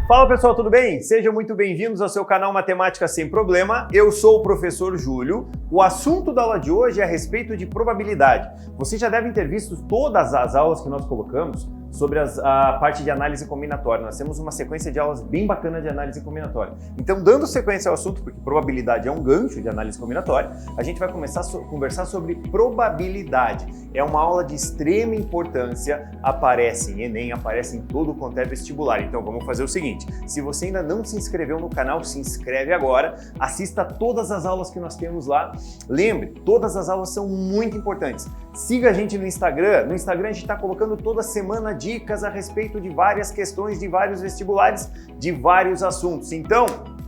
Fala pessoal, tudo bem? Sejam muito bem-vindos ao seu canal Matemática Sem Problema. Eu sou o professor Júlio. O assunto da aula de hoje é a respeito de probabilidade. Vocês já devem ter visto todas as aulas que nós colocamos sobre a parte de análise combinatória. Nós temos uma sequência de aulas bem bacana de análise combinatória. Então, dando sequência ao assunto, porque probabilidade é um gancho de análise combinatória, a gente vai começar a conversar sobre probabilidade. É uma aula de extrema importância, aparece em Enem, aparece em todo quanto é vestibular. Então, vamos fazer o seguinte, se você ainda não se inscreveu no canal, se inscreve agora, assista todas as aulas que nós temos lá. Lembre, todas as aulas são muito importantes. Siga a gente no Instagram. No Instagram a gente está colocando toda semana dicas a respeito de várias questões, de vários vestibulares, de vários assuntos. Então,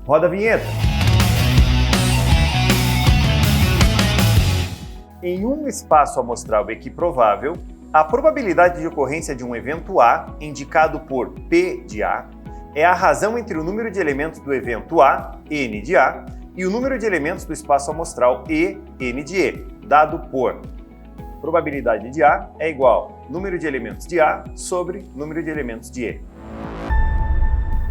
roda a vinheta! Em um espaço amostral equiprovável, a probabilidade de ocorrência de um evento A, indicado por P de A, é a razão entre o número de elementos do evento A, N de A, e o número de elementos do espaço amostral E, N de E, dado por probabilidade de A é igual número de elementos de A sobre número de elementos de E.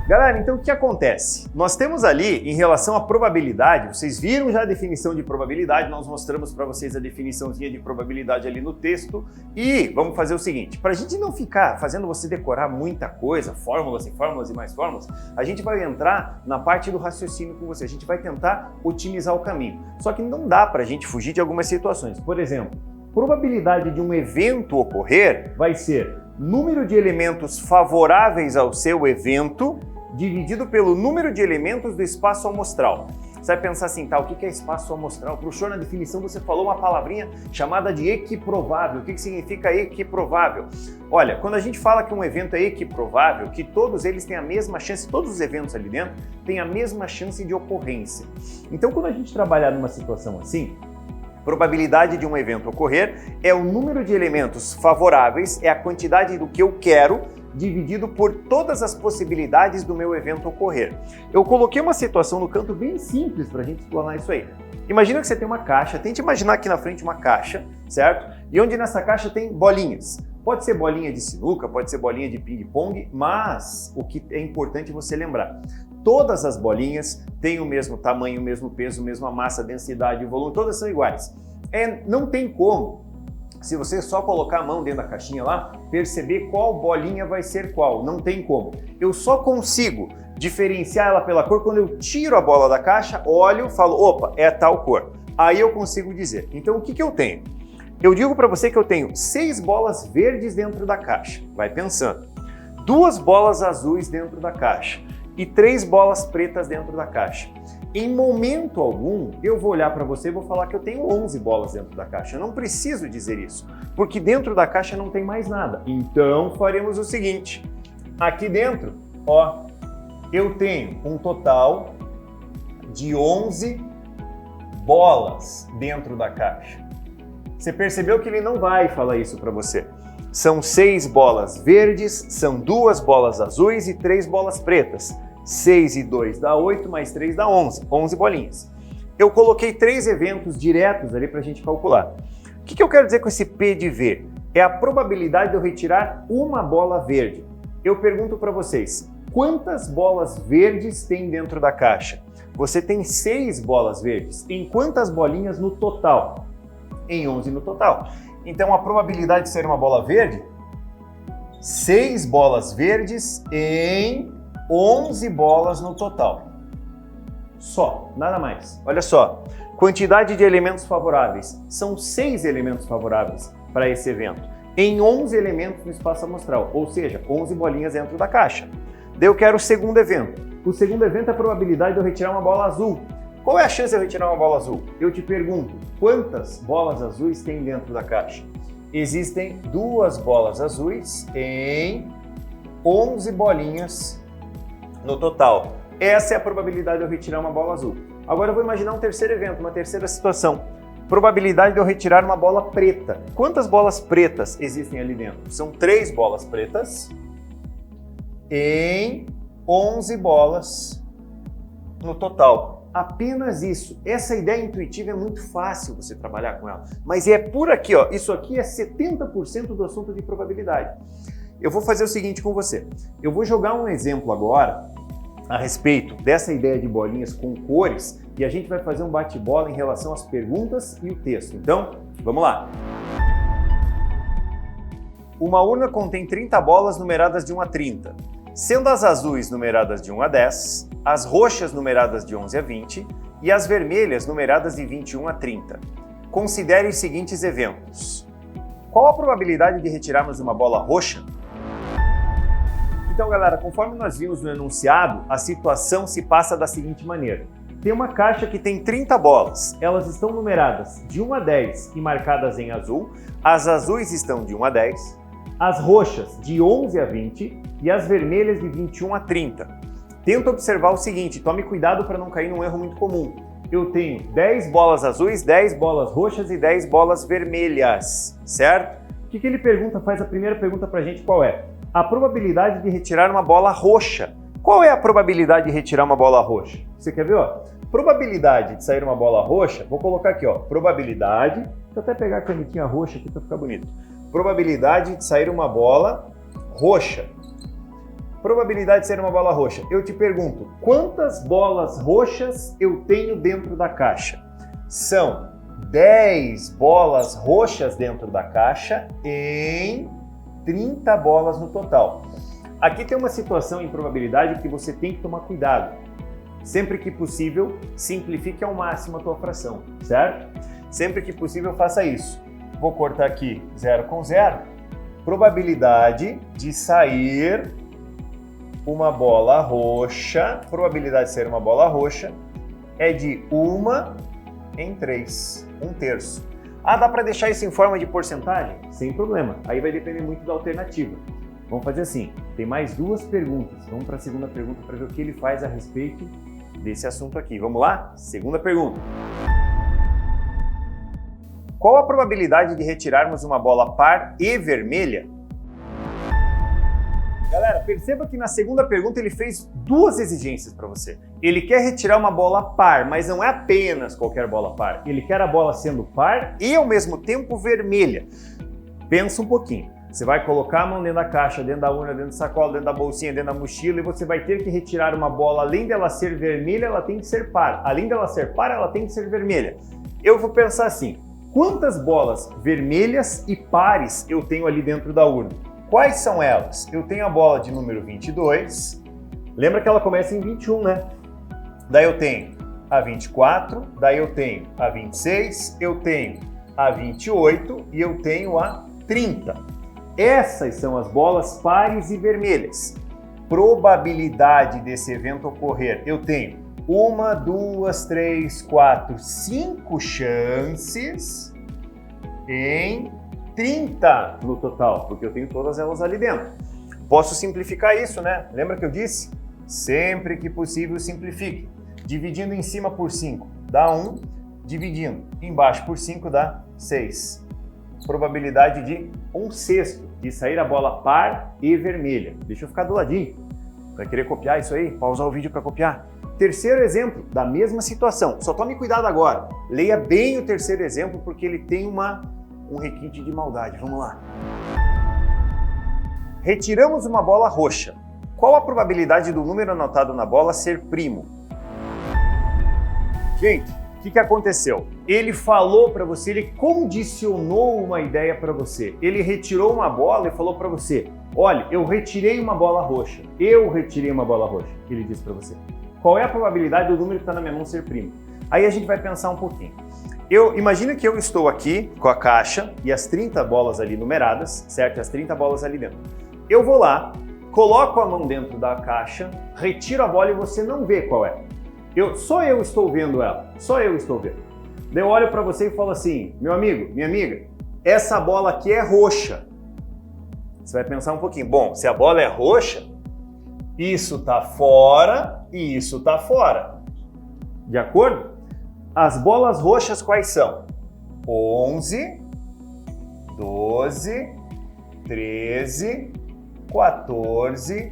Galera, então o que acontece? Nós temos ali, em relação à probabilidade, vocês viram já a definição de probabilidade, nós mostramos para vocês a definiçãozinha de probabilidade ali no texto e vamos fazer o seguinte, para a gente não ficar fazendo você decorar muita coisa, fórmulas e fórmulas e mais fórmulas, a gente vai entrar na parte do raciocínio com você, a gente vai tentar otimizar o caminho. Só que não dá para a gente fugir de algumas situações. Por exemplo, probabilidade de um evento ocorrer vai ser número de elementos favoráveis ao seu evento dividido pelo número de elementos do espaço amostral. Você vai pensar assim, tá, o que é espaço amostral? Professor, na definição você falou uma palavrinha chamada de equiprovável. O que significa equiprovável? Olha, quando a gente fala que um evento é equiprovável, que todos eles têm a mesma chance, todos os eventos ali dentro têm a mesma chance de ocorrência. Então, quando a gente trabalhar numa situação assim, probabilidade de um evento ocorrer é o número de elementos favoráveis, é a quantidade do que eu quero, dividido por todas as possibilidades do meu evento ocorrer. Eu coloquei uma situação no canto bem simples para a gente explanar isso aí. Imagina que você tem uma caixa, tente imaginar aqui na frente uma caixa, certo? E onde nessa caixa tem bolinhas. Pode ser bolinha de sinuca, pode ser bolinha de ping-pong, mas o que é importante você lembrar, todas as bolinhas têm o mesmo tamanho, o mesmo peso, a mesma massa, densidade e volume, todas são iguais. Não tem como, se você só colocar a mão dentro da caixinha lá, perceber qual bolinha vai ser qual, não tem como. Eu só consigo diferenciar ela pela cor quando eu tiro a bola da caixa, olho, falo, opa, é tal cor. Aí eu consigo dizer. Então o que eu tenho? Eu digo para você que eu tenho 6 bolas verdes dentro da caixa, vai pensando. 2 bolas azuis dentro da caixa e 3 bolas pretas dentro da caixa. Em momento algum, eu vou olhar para você e vou falar que eu tenho 11 bolas dentro da caixa. Eu não preciso dizer isso, porque dentro da caixa não tem mais nada. Então, faremos o seguinte. Aqui dentro, ó, eu tenho um total de 11 bolas dentro da caixa. Você percebeu que ele não vai falar isso para você. São 6 bolas verdes, são 2 bolas azuis e 3 bolas pretas. 6 e 2 dá 8, mais 3 dá 11. 11 bolinhas. Eu coloquei 3 eventos diretos ali para a gente calcular. O que eu quero dizer com esse P de V? É a probabilidade de eu retirar uma bola verde. Eu pergunto para vocês, quantas bolas verdes tem dentro da caixa? Você tem 6 bolas verdes. Em quantas bolinhas no total? Em 11 no total. Então a probabilidade de ser uma bola verde, 6 bolas verdes em 11 bolas no total. Só, nada mais. Olha só, quantidade de elementos favoráveis. São 6 elementos favoráveis para esse evento. Em 11 elementos no espaço amostral, ou seja, 11 bolinhas dentro da caixa. Daí eu quero o segundo evento. O segundo evento é a probabilidade de eu retirar uma bola azul. Qual é a chance de eu retirar uma bola azul? Eu te pergunto, quantas bolas azuis tem dentro da caixa? Existem 2 bolas azuis em 11 bolinhas no total. Essa é a probabilidade de eu retirar uma bola azul. Agora eu vou imaginar um terceiro evento, uma terceira situação. Probabilidade de eu retirar uma bola preta. Quantas bolas pretas existem ali dentro? São 3 bolas pretas em 11 bolas no total. Apenas isso. Essa ideia intuitiva é muito fácil você trabalhar com ela. Mas é por aqui, ó. Isso aqui é 70% do assunto de probabilidade. Eu vou fazer o seguinte com você. Eu vou jogar um exemplo agora a respeito dessa ideia de bolinhas com cores e a gente vai fazer um bate-bola em relação às perguntas e o texto. Então, vamos lá! Uma urna contém 30 bolas numeradas de 1 a 30, sendo as azuis numeradas de 1 a 10, as roxas numeradas de 11 a 20 e as vermelhas numeradas de 21 a 30. Considere os seguintes eventos. Qual a probabilidade de retirarmos uma bola roxa? Então, galera, conforme nós vimos no enunciado, a situação se passa da seguinte maneira. Tem uma caixa que tem 30 bolas. Elas estão numeradas de 1 a 10 e marcadas em azul. As azuis estão de 1 a 10, as roxas de 11 a 20 e as vermelhas de 21 a 30. Tenta observar o seguinte, tome cuidado para não cair num erro muito comum. Eu tenho 10 bolas azuis, 10 bolas roxas e 10 bolas vermelhas, certo? O que ele pergunta, faz a primeira pergunta pra gente, qual é? A probabilidade de retirar uma bola roxa. Qual é a probabilidade de retirar uma bola roxa? Você quer ver, ó? Probabilidade de sair uma bola roxa, vou colocar aqui, ó, probabilidade, deixa eu até pegar a canetinha roxa aqui para ficar bonito. Probabilidade de sair uma bola roxa. Probabilidade de sair uma bola roxa. Eu te pergunto, quantas bolas roxas eu tenho dentro da caixa? São 10 bolas roxas dentro da caixa em 30 bolas no total. Aqui tem uma situação em probabilidade que você tem que tomar cuidado. Sempre que possível, simplifique ao máximo a tua fração, certo? Sempre que possível, faça isso. Vou cortar aqui 0 com 0. Probabilidade de sair uma bola roxa, probabilidade de sair uma bola roxa é de 1 em 3, 1/3. Ah, dá para deixar isso em forma de porcentagem? Sem problema, aí vai depender muito da alternativa. Vamos fazer assim, tem mais 2 perguntas. Vamos para a segunda pergunta para ver o que ele faz a respeito desse assunto aqui. Vamos lá? Segunda pergunta. Qual a probabilidade de retirarmos uma bola par e vermelha? Galera, perceba que na segunda pergunta ele fez 2 exigências para você. Ele quer retirar uma bola par, mas não é apenas qualquer bola par. Ele quer a bola sendo par e ao mesmo tempo vermelha. Pensa um pouquinho. Você vai colocar a mão dentro da caixa, dentro da urna, dentro da sacola, dentro da bolsinha, dentro da mochila e você vai ter que retirar uma bola. Além dela ser vermelha, ela tem que ser par. Além dela ser par, ela tem que ser vermelha. Eu vou pensar assim, quantas bolas vermelhas e pares eu tenho ali dentro da urna? Quais são elas? Eu tenho a bola de número 22, lembra que ela começa em 21, né? Daí eu tenho a 24, daí eu tenho a 26, eu tenho a 28 e eu tenho a 30. Essas são as bolas pares e vermelhas. Probabilidade desse evento ocorrer, eu tenho 1, 2, 3, 4, 5 chances em 30 no total, porque eu tenho todas elas ali dentro. Posso simplificar isso, né? Lembra que eu disse? Sempre que possível, simplifique. Dividindo em cima por 5 dá 1, dividindo embaixo por 5 dá 6. Probabilidade de 1/6 de sair a bola par e vermelha. Deixa eu ficar do ladinho. Vai querer copiar isso aí? Pausar o vídeo para copiar. Terceiro exemplo da mesma situação. Só tome cuidado agora. Leia bem o terceiro exemplo porque ele tem um requinte de maldade. Vamos lá. Retiramos uma bola roxa. Qual a probabilidade do número anotado na bola ser primo? Gente, o que aconteceu? Ele falou para você, ele condicionou uma ideia para você. Ele retirou uma bola e falou para você, olha, eu retirei uma bola roxa. Eu retirei uma bola roxa. Ele disse para você. Qual é a probabilidade do número que está na minha mão ser primo? Aí a gente vai pensar um pouquinho. Imagina que eu estou aqui com a caixa e as 30 bolas ali numeradas, certo? As 30 bolas ali dentro. Eu vou lá, coloco a mão dentro da caixa, retiro a bola e você não vê qual é. Só eu estou vendo ela, só eu estou vendo. Daí eu olho para você e falo assim, meu amigo, minha amiga, essa bola aqui é roxa. Você vai pensar um pouquinho, bom, se a bola é roxa, isso está fora e isso está fora. De acordo? As bolas roxas quais são? 11, 12, 13, 14,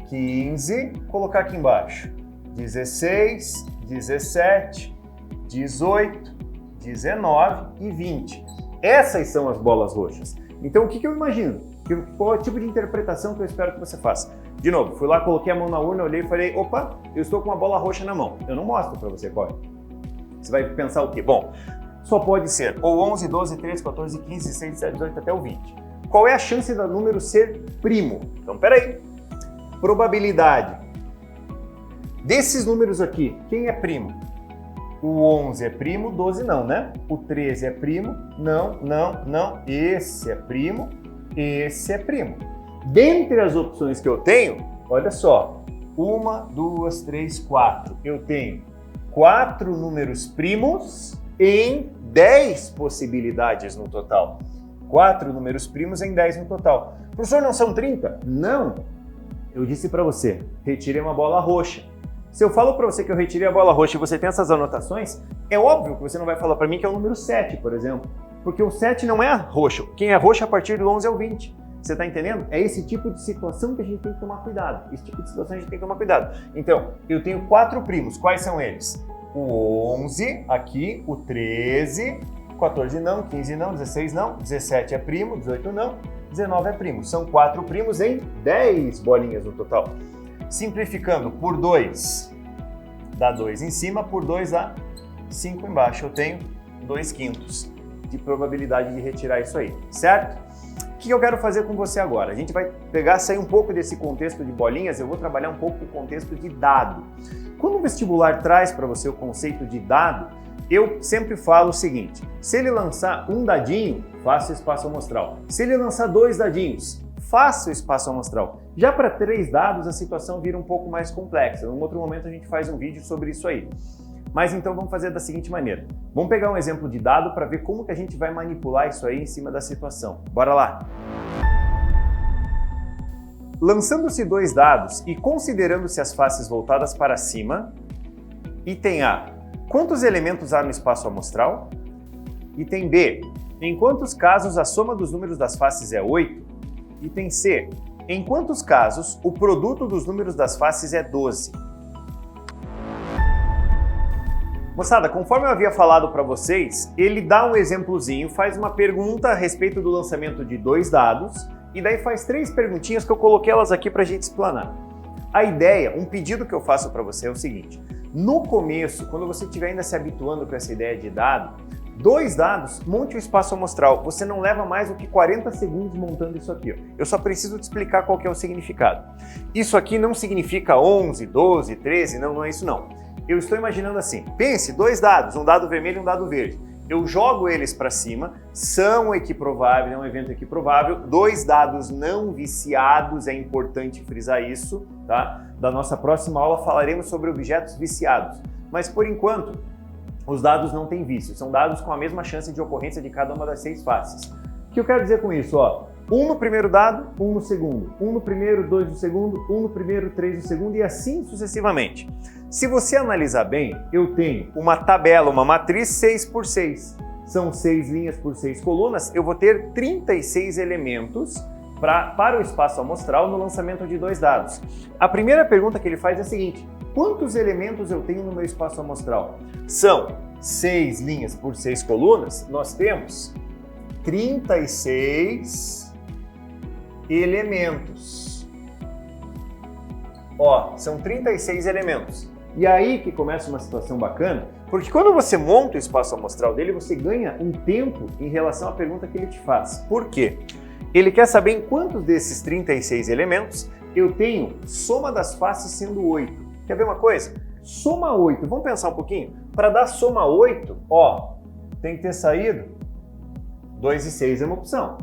15, colocar aqui embaixo, 16, 17, 18, 19 e 20. Essas são as bolas roxas. Então o que eu imagino? Qual é o tipo de interpretação que eu espero que você faça? De novo, fui lá, coloquei a mão na urna, olhei e falei, opa, eu estou com uma bola roxa na mão. Eu não mostro para você qual é. Você vai pensar o quê? Bom, só pode ser ou 11, 12, 13, 14, 15, 16, 17, 18 até o 20. Qual é a chance do número ser primo? Então, peraí. Probabilidade. Desses números aqui, quem é primo? O 11 é primo, o 12 não, né? O 13 é primo, não. Esse é primo, esse é primo. Dentre as opções que eu tenho, olha só. 1, 2, 3, 4. Eu tenho 4 números primos em 10 possibilidades no total. 4 números primos em 10 no total. Professor, não são 30? Não. Eu disse para você, retire uma bola roxa. Se eu falo para você que eu retirei a bola roxa e você tem essas anotações, é óbvio que você não vai falar para mim que é o número 7, por exemplo. Porque o 7 não é roxo. Quem é roxo a partir do 11 é o 20. Você está entendendo? É esse tipo de situação que a gente tem que tomar cuidado. Esse tipo de situação a gente tem que tomar cuidado. Então, eu tenho 4 primos. Quais são eles? O 11 aqui, o 13, 14 não, 15 não, 16 não, 17 é primo, 18 não, 19 é primo. São 4 primos em 10 bolinhas no total. Simplificando, por 2 dá 2 em cima, por 2 dá 5 embaixo. Eu tenho 2/5 de probabilidade de retirar isso aí, certo? O que eu quero fazer com você agora? A gente vai sair um pouco desse contexto de bolinhas, eu vou trabalhar um pouco o contexto de dado. Quando o vestibular traz para você o conceito de dado, eu sempre falo o seguinte, se ele lançar um dadinho, faça o espaço amostral. Se ele lançar 2 dadinhos, faça o espaço amostral. Já para 3 dados, a situação vira um pouco mais complexa. Em um outro momento a gente faz um vídeo sobre isso aí. Mas então vamos fazer da seguinte maneira. Vamos pegar um exemplo de dado para ver como que a gente vai manipular isso aí em cima da situação. Bora lá! Lançando-se 2 dados e considerando-se as faces voltadas para cima, item A, quantos elementos há no espaço amostral? Item B, em quantos casos a soma dos números das faces é 8? Item C, em quantos casos o produto dos números das faces é 12? Moçada, conforme eu havia falado para vocês, ele dá um exemplozinho, faz uma pergunta a respeito do lançamento de 2 dados e daí faz 3 perguntinhas que eu coloquei elas aqui para a gente explanar. A ideia, um pedido que eu faço para você é o seguinte, no começo, quando você estiver ainda se habituando com essa ideia de dado, 2 dados, monte o espaço amostral. Você não leva mais do que 40 segundos montando isso aqui. Ó. Eu só preciso te explicar qual que é o significado. Isso aqui não significa 11, 12, 13, não é isso não. Eu estou imaginando assim, pense, 2 dados, um dado vermelho e um dado verde. Eu jogo eles para cima, são equiprováveis, é um evento equiprovável, 2 dados não viciados, é importante frisar isso, tá? Da nossa próxima aula falaremos sobre objetos viciados. Mas por enquanto, os dados não têm vício, são dados com a mesma chance de ocorrência de cada uma das 6 faces. O que eu quero dizer com isso? Ó, 1 no primeiro dado, 1 no segundo, 1 no primeiro, 2 no segundo, 1 no primeiro, 3 no segundo e assim sucessivamente. Se você analisar bem, eu tenho uma tabela, uma matriz 6x6. São 6 linhas por 6 colunas, eu vou ter 36 elementos para o espaço amostral no lançamento de 2 dados. A primeira pergunta que ele faz é a seguinte, quantos elementos eu tenho no meu espaço amostral? São 6 linhas por 6 colunas, nós temos 36 elementos. Ó, são 36 elementos. E aí que começa uma situação bacana, porque quando você monta o espaço amostral dele, você ganha um tempo em relação à pergunta que ele te faz. Por quê? Ele quer saber em quantos desses 36 elementos eu tenho soma das faces sendo 8. Quer ver uma coisa? Soma 8. Vamos pensar um pouquinho? Para dar soma 8, ó, tem que ter saído 2 e 6 é uma opção.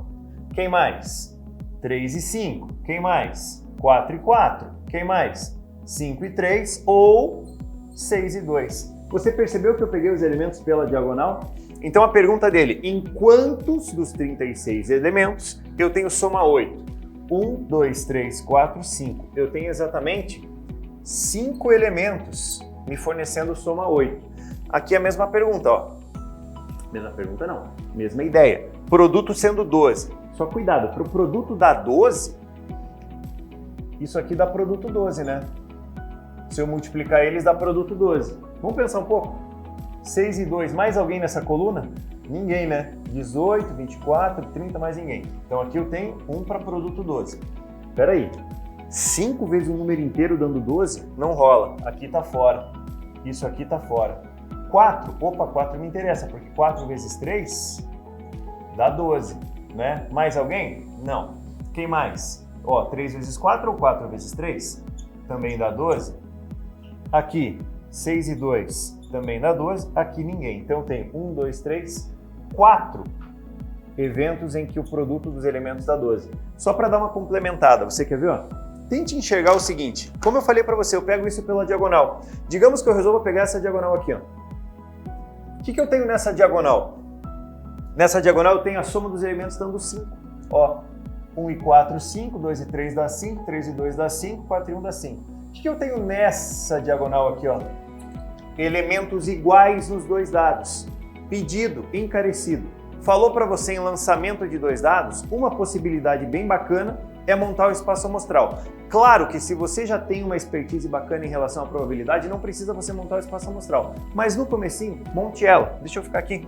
Quem mais? 3 e 5. Quem mais? 4 e 4. Quem mais? 5 e 3 ou 6 e 2. Você percebeu que eu peguei os elementos pela diagonal? Então a pergunta dele, em quantos dos 36 elementos eu tenho soma 8? 1, 2, 3, 4, 5. Eu tenho exatamente 5 elementos me fornecendo soma 8. Aqui é a mesma pergunta, ó. Mesma pergunta não, mesma ideia. Produto sendo 12. Só cuidado, para o produto dar 12, isso aqui dá produto 12, né? Se eu multiplicar eles, dá produto 12. Vamos pensar um pouco? 6 e 2, mais alguém nessa coluna? Ninguém, né? 18, 24, 30, mais ninguém. Então aqui eu tenho 1 para produto 12. Espera aí. 5 vezes um número inteiro dando 12? Não rola. Aqui está fora. Isso aqui está fora. 4. Opa, 4 me interessa, porque 4 vezes 3 dá 12, né? Mais alguém? Não. Quem mais? Ó, 3 vezes 4 ou 4 vezes 3? Também dá 12. Aqui, 6 e 2 também dá 12. Aqui ninguém. Então tem 1, 2, 3, 4 eventos em que o produto dos elementos dá 12. Só para dar uma complementada, você quer ver? Ó? Tente enxergar o seguinte. Como eu falei para você, eu pego isso pela diagonal. Digamos que eu resolva pegar essa diagonal aqui. Ó. O que eu tenho nessa diagonal? Nessa diagonal eu tenho a soma dos elementos dando 5. Ó, 1 e 4, 5, 2 e 3 dá 5, 3 e 2 dá 5, 4 e 1 dá 5. O que eu tenho nessa diagonal aqui? Ó? Elementos iguais nos dois dados. Pedido, encarecido. Falou para você em lançamento de dois dados, uma possibilidade bem bacana é montar o espaço amostral. Claro que se você já tem uma expertise bacana em relação à probabilidade, não precisa você montar o espaço amostral. Mas no comecinho, monte ela. Deixa eu ficar aqui.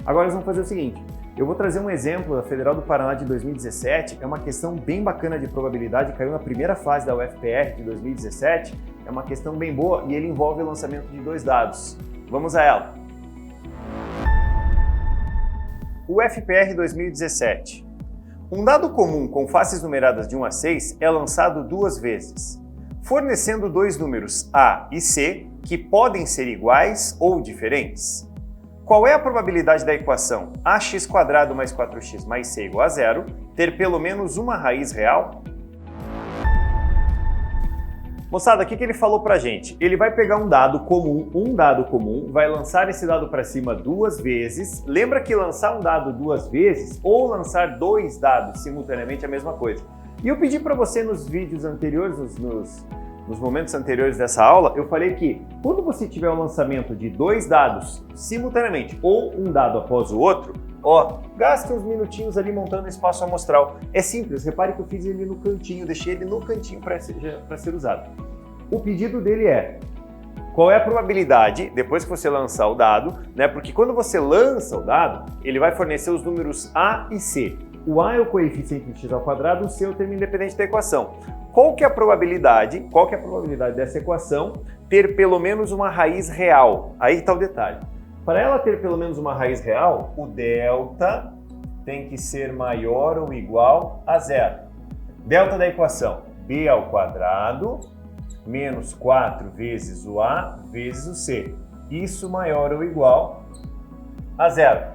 Agora nós vamos fazer o seguinte. Eu vou trazer um exemplo da Federal do Paraná de 2017. É uma questão bem bacana de probabilidade, caiu na primeira fase da UFPR de 2017. É uma questão bem boa e ele envolve o lançamento de dois dados. Vamos a ela. UFPR 2017. Um dado comum com faces numeradas de 1 a 6 é lançado duas vezes, fornecendo dois números A e C que podem ser iguais ou diferentes. Qual é a probabilidade da equação ax² mais 4x mais c igual a 0 ter pelo menos uma raiz real? Moçada, o que ele falou pra gente? Ele vai pegar um dado comum, vai lançar esse dado para cima duas vezes. Lembra que lançar um dado duas vezes ou lançar dois dados simultaneamente é a mesma coisa. E eu pedi para você nos vídeos anteriores, nos momentos anteriores dessa aula, eu falei que quando você tiver o lançamento de dois dados simultaneamente ou um dado após o outro, ó, gaste uns minutinhos ali montando o espaço amostral. É simples, repare que eu fiz ele no cantinho, deixei ele no cantinho para ser usado. O pedido dele é, qual é a probabilidade, depois que você lançar o dado, né? Porque quando você lança o dado, ele vai fornecer os números A e C. O A é o coeficiente de x², o C é o termo independente da equação. Qual que é a probabilidade dessa equação ter pelo menos uma raiz real? Aí está o detalhe. Para ela ter pelo menos uma raiz real, o delta tem que ser maior ou igual a 0. Delta da equação, b² menos 4 vezes o A vezes o C. Isso maior ou igual a 0.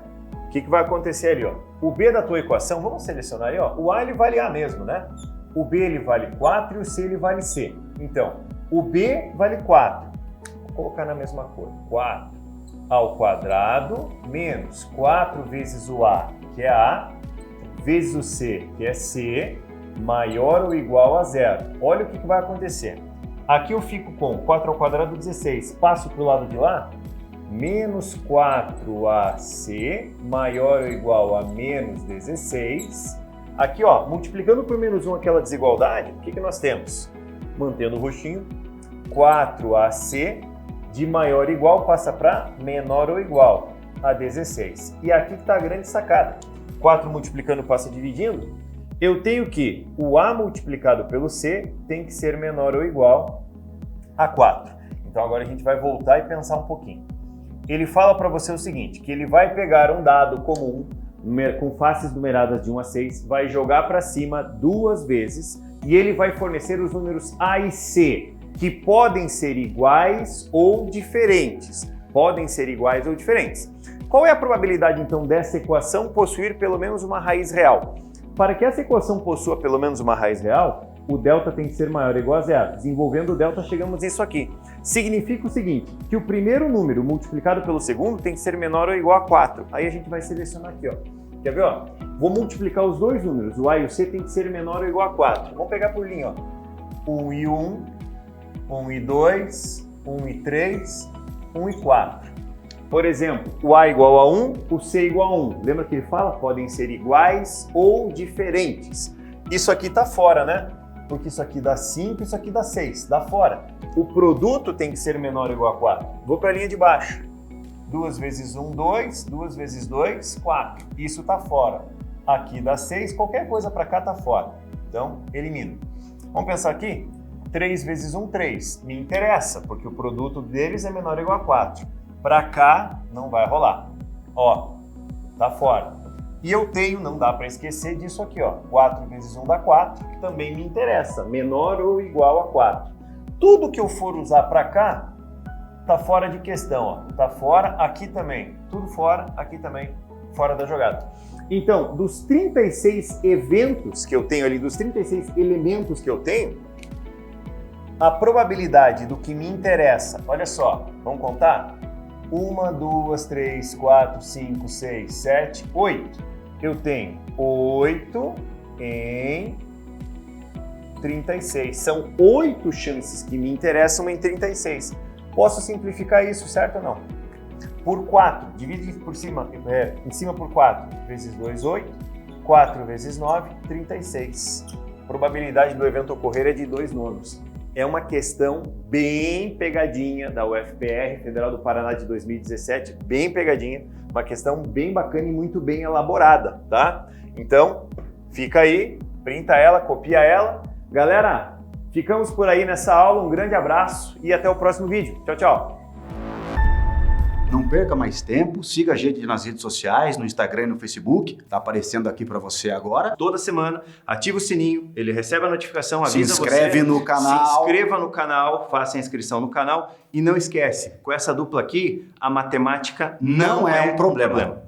O que vai acontecer ali? Ó? O B da tua equação, vamos selecionar aí, ó. O A ele vale A mesmo, né? O B ele vale 4 e o C ele vale C. Então, o B vale 4. Vou colocar na mesma cor. 4 ao quadrado menos 4 vezes o A, que é A, vezes o C, que é C, maior ou igual a 0. Olha o que vai acontecer. Aqui eu fico com 4 ao quadrado, 16. Passo para o lado de lá, menos 4AC maior ou igual a menos 16. Aqui, ó, multiplicando por menos 1 aquela desigualdade, o que nós temos? Mantendo o roxinho, 4AC de maior ou igual passa para menor ou igual a 16. E aqui que está a grande sacada. 4 multiplicando passa dividindo. Eu tenho que o A multiplicado pelo C tem que ser menor ou igual a 4. Então agora a gente vai voltar e pensar um pouquinho. Ele fala para você o seguinte, que ele vai pegar um dado comum com faces numeradas de 1 a 6, vai jogar para cima duas vezes e ele vai fornecer os números A e C, que podem ser iguais ou diferentes. Podem ser iguais ou diferentes. Qual é a probabilidade, então, dessa equação possuir pelo menos uma raiz real? Para que essa equação possua pelo menos uma raiz real, o delta tem que ser maior ou igual a 0. Desenvolvendo o delta, chegamos nisso aqui. Significa o seguinte, que o primeiro número multiplicado pelo segundo tem que ser menor ou igual a 4. Aí a gente vai selecionar aqui, ó. Quer ver, ó? Vou multiplicar os dois números, o A e o C tem que ser menor ou igual a 4. Vamos pegar por linha, ó. 1 e 1, 1 e 2, 1 e 3, 1 e 4. Por exemplo, o A igual a 1, o C igual a 1. Lembra que ele fala? Podem ser iguais ou diferentes. Isso aqui tá fora, né? Porque isso aqui dá 5, isso aqui dá 6. Dá fora. O produto tem que ser menor ou igual a 4. Vou para a linha de baixo. 2 vezes 1, 2. 2 vezes 2, 4. Isso tá fora. Aqui dá 6. Qualquer coisa para cá tá fora. Então, elimino. Vamos pensar aqui? 3 vezes 1, 3. Me interessa, porque o produto deles é menor ou igual a 4. Para cá, não vai rolar. Ó, tá fora. E eu tenho, não dá para esquecer disso aqui, ó. 4 vezes 1 dá 4, que também me interessa. Menor ou igual a 4. Tudo que eu for usar para cá, tá fora de questão, ó. Tá fora, aqui também. Tudo fora, aqui também, fora da jogada. Então, dos 36 eventos que eu tenho ali, dos 36 elementos que eu tenho, a probabilidade do que me interessa, olha só, vamos contar? 1, 2, 3, 4, 5, 6, 7, 8. Eu tenho 8 em 36. São 8 chances que me interessam em 36. Posso simplificar isso, certo ou não? Por 4, divide por cima, em cima por 4, vezes 2, 8. 4 vezes 9, 36. A probabilidade do evento ocorrer é de 2/9. É uma questão bem pegadinha da UFPR, Federal do Paraná de 2017, bem pegadinha, uma questão bem bacana e muito bem elaborada, tá? Então, fica aí, printa ela, copia ela. Galera, ficamos por aí nessa aula, um grande abraço e até o próximo vídeo. Tchau, tchau! Não perca mais tempo, siga a gente nas redes sociais, no Instagram e no Facebook, tá aparecendo aqui para você agora. Toda semana, ativa o sininho, ele recebe a notificação, avisa você. Se inscreve no canal. Se inscreva no canal, faça a inscrição no canal e não esquece, com essa dupla aqui, a matemática não é um problema.